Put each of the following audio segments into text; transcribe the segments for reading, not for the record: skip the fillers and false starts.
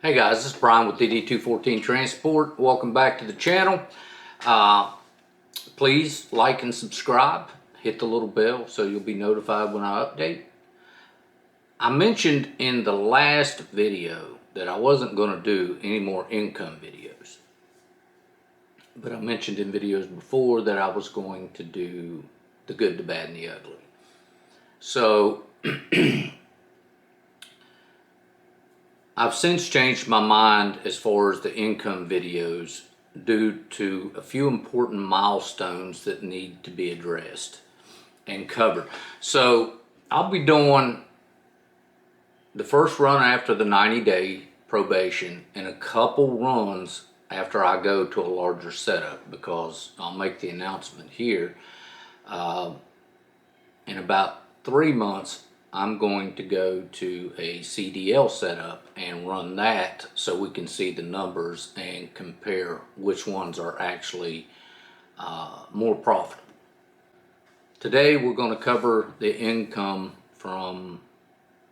Hey guys, this is Bryan with DD214 Transport. Welcome back to the channel. Please like and subscribe. Hit the little bell so you'll be notified when I update. I mentioned in the last video that I wasn't going to do any more income videos. But I mentioned in videos before that I was going to do the good, the bad, and the ugly. So I've since changed my mind as far as the income videos due to a few important milestones that need to be addressed and covered. So I'll be doing the first run after the 90-day probation and a couple runs after I go to a larger setup, because I'll make the announcement here. In about 3 months, I'm going to go to a CDL setup and run that so we can see the numbers and compare which ones are actually more profitable. Today we're going to cover the income from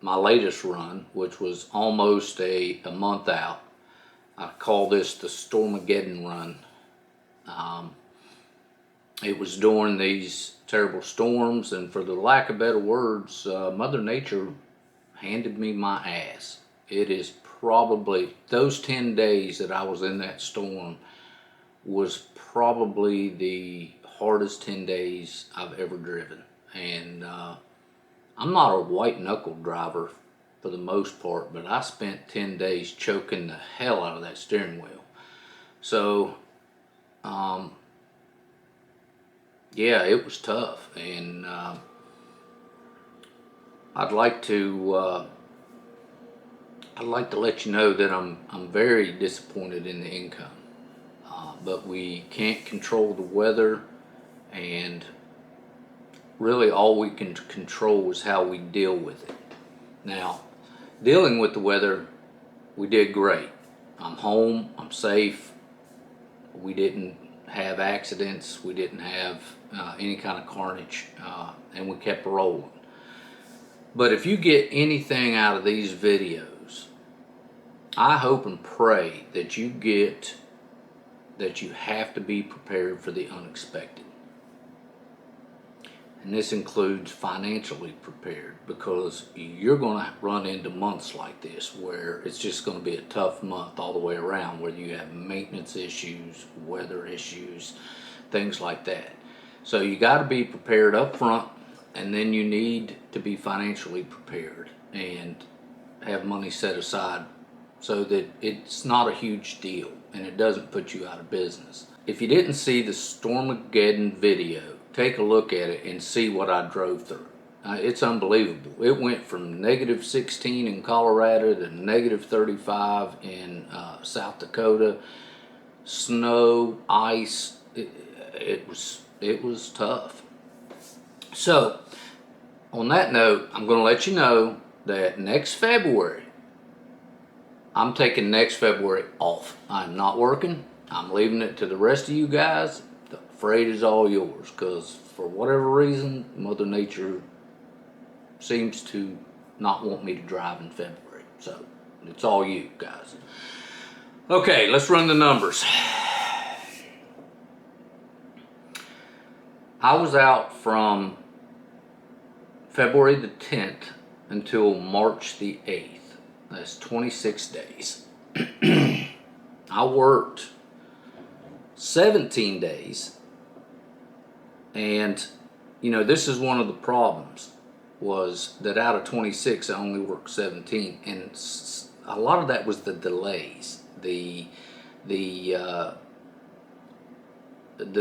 my latest run, which was almost a month out. I call this the Stormageddon run. It was during these terrible storms, and for the lack of better words, Mother Nature handed me my ass. It is probably, those 10 days that I was in that storm was probably the hardest 10 days I've ever driven. And I'm not a white knuckle driver for the most part, but I spent 10 days choking the hell out of that steering wheel. So yeah, it was tough, and I'd like to let you know that I'm very disappointed in the income, but we can't control the weather, and really all we can control is how we deal with it. Now, dealing with the weather, we did great. I'm home, I'm safe. We didn't have accidents, we didn't have any kind of carnage, and we kept rolling. But if you get anything out of these videos, I hope and pray that you get that you have to be prepared for the unexpected. And this includes financially prepared, because you're going to run into months like this where it's just going to be a tough month all the way around, whether you have maintenance issues, weather issues, things like that. So you got to be prepared up front, and then you need to be financially prepared and have money set aside so that it's not a huge deal and it doesn't put you out of business. If you didn't see the Stormageddon video, take a look at it and see what I drove through. It's unbelievable. It went from -16 in Colorado to -35 in South Dakota. Snow, ice, it was tough. So on that note, I'm going to let you know that next February, I'm taking next February off. I'm not working. I'm leaving it to the rest of you guys. The freight is all yours, because for whatever reason, Mother Nature seems to not want me to drive in February. So it's all you guys. Okay, let's run the numbers. I was out from February the 10th until March the 8th. That's 26 days. I worked 17 days, and you know, this is one of the problems, was that out of 26 I only worked 17, and a lot of that was the delays. The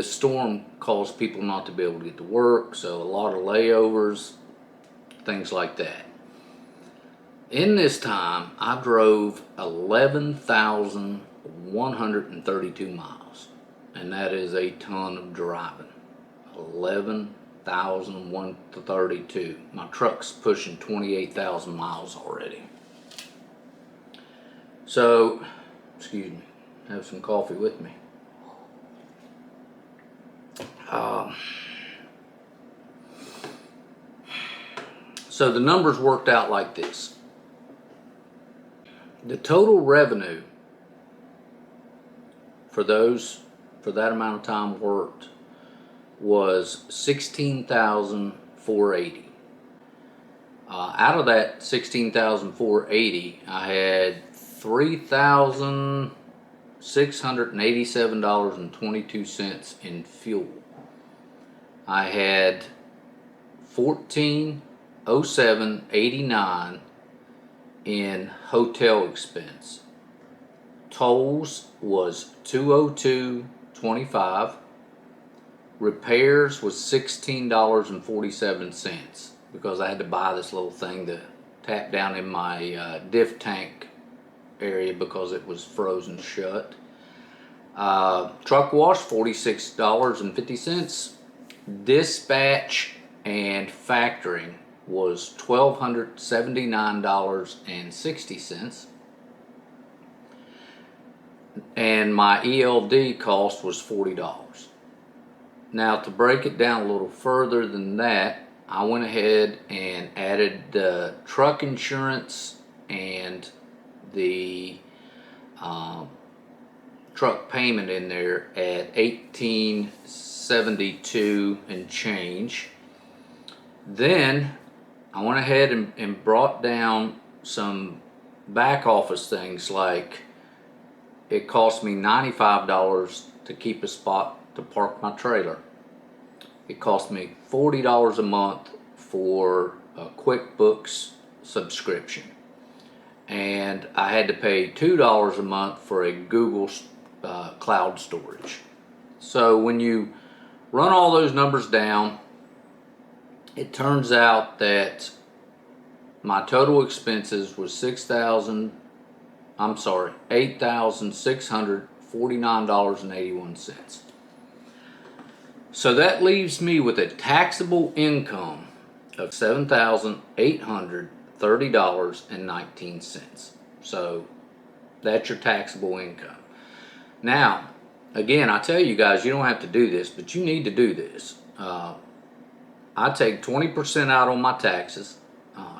storm caused people not to be able to get to work, so a lot of layovers, things like that. In this time, I drove 11,132 miles, and that is a ton of driving. 11,132. My truck's pushing 28,000 miles already. So, excuse me, have some coffee with me. So the numbers worked out like this. The total revenue for that amount of time worked was $16,480. Out of that $16,480, I had $3,687.22 in fuel. I had $1,407.89 in hotel expense. Tolls was $202.25. Repairs was $16.47 because I had to buy this little thing to tap down in my diff tank area because it was frozen shut. Truck wash $46.50. Dispatch and factoring was $1,279.60. And my ELD cost was $40. Now, to break it down a little further than that, I went ahead and added the truck insurance and the truck payment in there at $1,872 and change. Then I went ahead and brought down some back office things, like it cost me $95 to keep a spot to park my trailer. It cost me $40 a month for a QuickBooks subscription. And I had to pay $2 a month for a Google cloud storage. So when you run all those numbers down, it turns out that my total expenses was $8,649.81. So that leaves me with a taxable income of $7,830.19. So that's your taxable income. Now, again, I tell you guys, you don't have to do this, but you need to do this. I take 20% out on my taxes.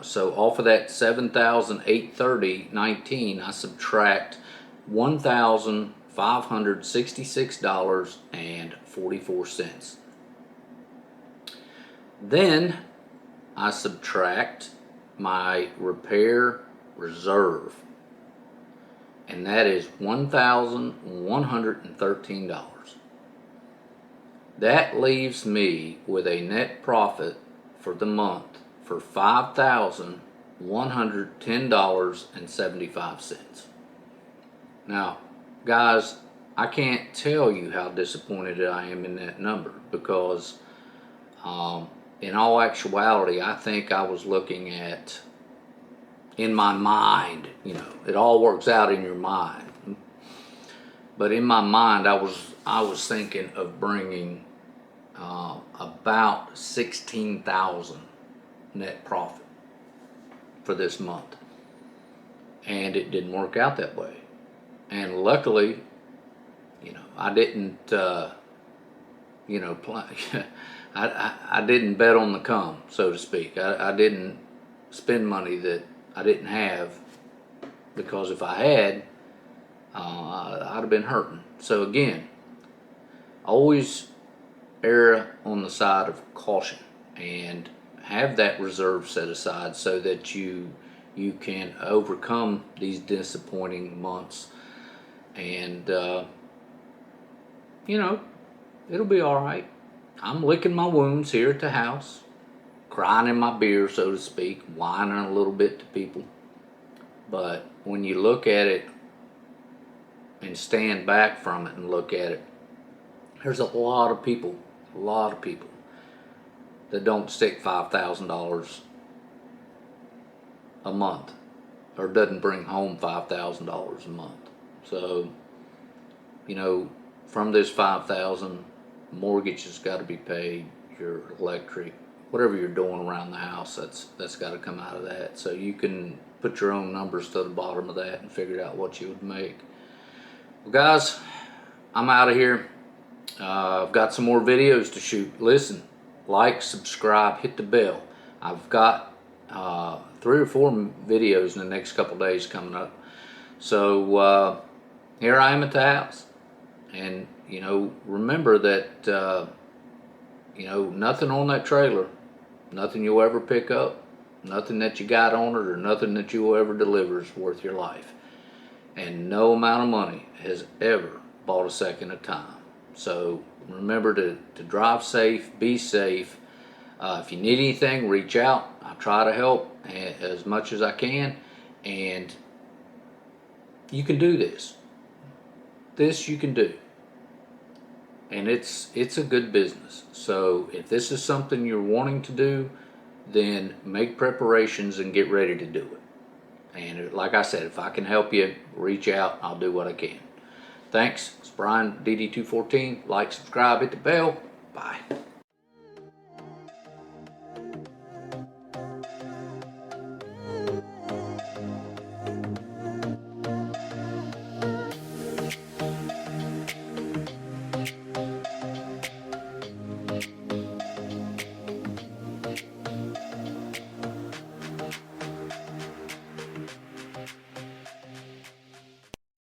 So off of that $7,830.19, I subtract $1,566.44. Then I subtract my repair reserve, and that is $1,113. That leaves me with a net profit for the month for $5,110.75. Now, guys, I can't tell you how disappointed I am in that number, because in all actuality, I think I was looking at, in my mind, it all works out in your mind, but in my mind, I was thinking of bringing about $16,000 net profit for this month, and it didn't work out that way. And luckily, I didn't I didn't bet on the come, so to speak. I didn't spend money that I didn't have, because if I had, I'd have been hurting. So again, always err on the side of caution and have that reserve set aside so that you can overcome these disappointing months, and it'll be all right. I'm licking my wounds here at the house, crying in my beer, so to speak, whining a little bit to people. But when you look at it and stand back from it and look at it, there's a lot of people that don't stick $5,000 a month, or doesn't bring home $5,000 a month. So, from this $5,000, mortgage has got to be paid, your electric, whatever you're doing around the house, that's got to come out of that. So you can put your own numbers to the bottom of that and figure out what you would make. Well, guys, I'm out of here. I've got some more videos to shoot. Listen, like, subscribe, hit the bell. I've got 3 or 4 videos in the next couple days coming up. So here I am at the house, and remember that nothing on that trailer, nothing you'll ever pick up, nothing that you got on it, or nothing that you'll ever deliver is worth your life. And no amount of money has ever bought a second of time. So remember to drive safe, be safe. If you need anything, reach out. I'll try to help as much as I can. And you can do this. This you can do. And it's a good business. So if this is something you're wanting to do, then make preparations and get ready to do it. And like I said, if I can help you, reach out. I'll do what I can. Thanks. It's Bryan, DD214. Like, subscribe, hit the bell. Bye.